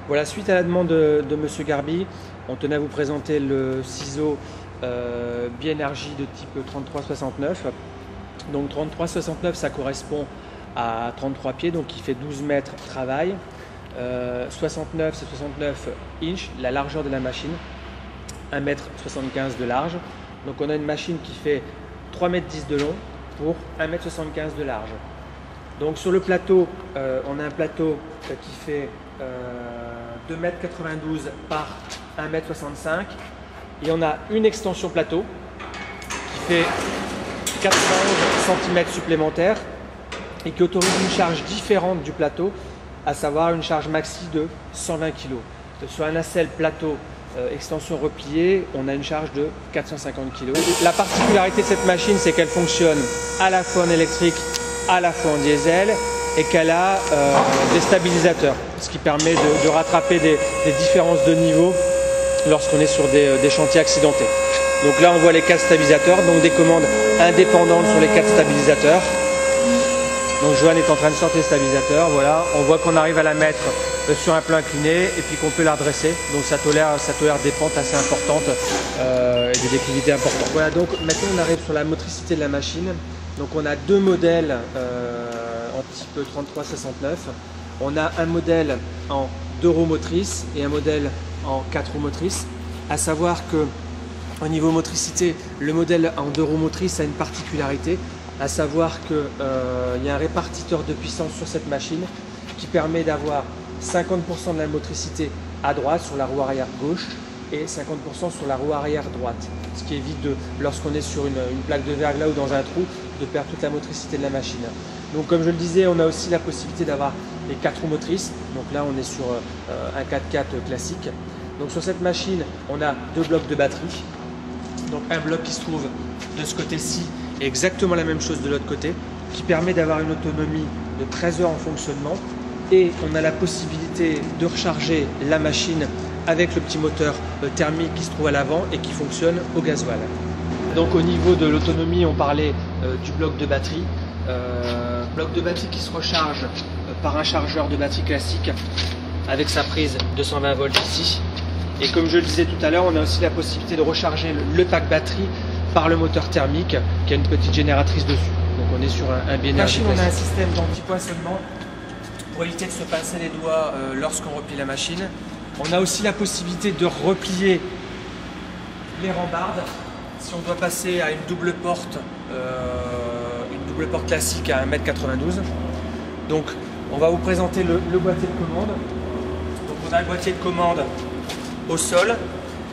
Voilà, suite à la demande de Monsieur Garbi, on tenait à vous présenter le ciseau Bienergie de type 3369. Donc 3369, ça correspond à 33 pieds, donc qui fait 12 mètres travail. 69, c'est 69 inches, la largeur de la machine, 1,75 m de large. Donc on a une machine qui fait 3,10 m de long pour 1,75 m de large. Donc sur le plateau, on a un plateau qui fait 2,92 m par 1,65 m. Et on a une extension plateau qui fait 91 cm supplémentaires et qui autorise une charge différente du plateau, à savoir une charge maxi de 120 kg. Sur un nacelle plateau extension repliée, on a une charge de 450 kg. La particularité de cette machine, c'est qu'elle fonctionne à la fois en électrique, à la fois en diesel, et qu'elle a des stabilisateurs, ce qui permet de rattraper des différences de niveau lorsqu'on est sur des chantiers accidentés. Donc là, on voit les 4 stabilisateurs, donc des commandes indépendantes sur les 4 stabilisateurs. Donc Johan est en train de sortir les stabilisateurs, voilà. On voit qu'on arrive à la mettre sur un plan incliné et puis qu'on peut la redresser. Donc ça tolère des pentes assez importantes et des déclivités importantes. Voilà, donc maintenant on arrive sur la motricité de la machine. Donc on a deux modèles en type 3369. On a un modèle en 2 roues motrices et un modèle en 4 roues motrices. À savoir que au niveau motricité, le modèle en 2 roues motrices a une particularité, à savoir qu'il y a un répartiteur de puissance sur cette machine qui permet d'avoir 50% de la motricité à droite sur la roue arrière gauche et 50% sur la roue arrière droite. Ce qui évite, lorsqu'on est sur une plaque de verglas ou dans un trou, de perdre toute la motricité de la machine. Donc comme je le disais, on a aussi la possibilité d'avoir les 4 roues motrices. Donc là on est sur un 4x4 classique. Donc sur cette machine, on a 2 blocs de batterie. Donc un bloc qui se trouve de ce côté-ci et exactement la même chose de l'autre côté, qui permet d'avoir une autonomie de 13 heures en fonctionnement. Et on a la possibilité de recharger la machine avec le petit moteur thermique qui se trouve à l'avant et qui fonctionne au gasoil. Donc au niveau de l'autonomie, on parlait du bloc de batterie. Bloc de batterie qui se recharge par un chargeur de batterie classique avec sa prise 220 volts ici. Et comme je le disais tout à l'heure, on a aussi la possibilité de recharger le pack batterie par le moteur thermique qui a une petite génératrice dessus. Donc on est sur un Bienergie. On a un système d'anti-poinçonnement pour éviter de se pincer les doigts lorsqu'on replie la machine. On a aussi la possibilité de replier les rambardes si on doit passer à une double porte classique à 1,92 m. Donc on va vous présenter le boîtier de commande. Donc on a le boîtier de commande au sol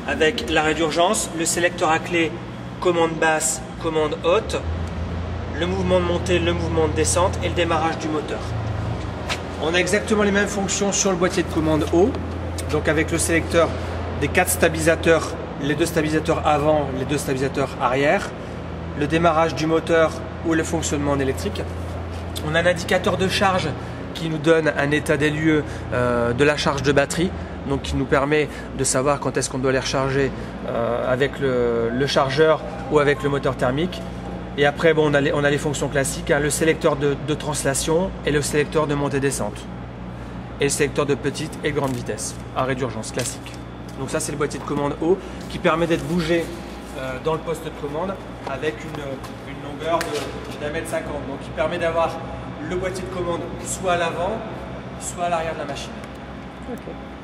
avec l'arrêt d'urgence, le sélecteur à clé, commande basse, commande haute, le mouvement de montée, le mouvement de descente et le démarrage du moteur. On a exactement les mêmes fonctions sur le boîtier de commande haut, donc avec le sélecteur des 4 stabilisateurs, les 2 stabilisateurs avant, les 2 stabilisateurs arrière, le démarrage du moteur ou le fonctionnement en électrique. On a un indicateur de charge qui nous donne un état des lieux de la charge de batterie, donc qui nous permet de savoir quand est-ce qu'on doit les recharger avec le chargeur ou avec le moteur thermique. Et après, bon, on a les fonctions classiques, hein, le sélecteur de translation et le sélecteur de montée-descente. Et le sélecteur de petite et grande vitesse, arrêt d'urgence classique. Donc ça, c'est le boîtier de commande haut qui permet d'être bougé dans le poste de commande avec une longueur de 1,50 m. Donc qui permet d'avoir le boîtier de commande soit à l'avant, soit à l'arrière de la machine. Okay.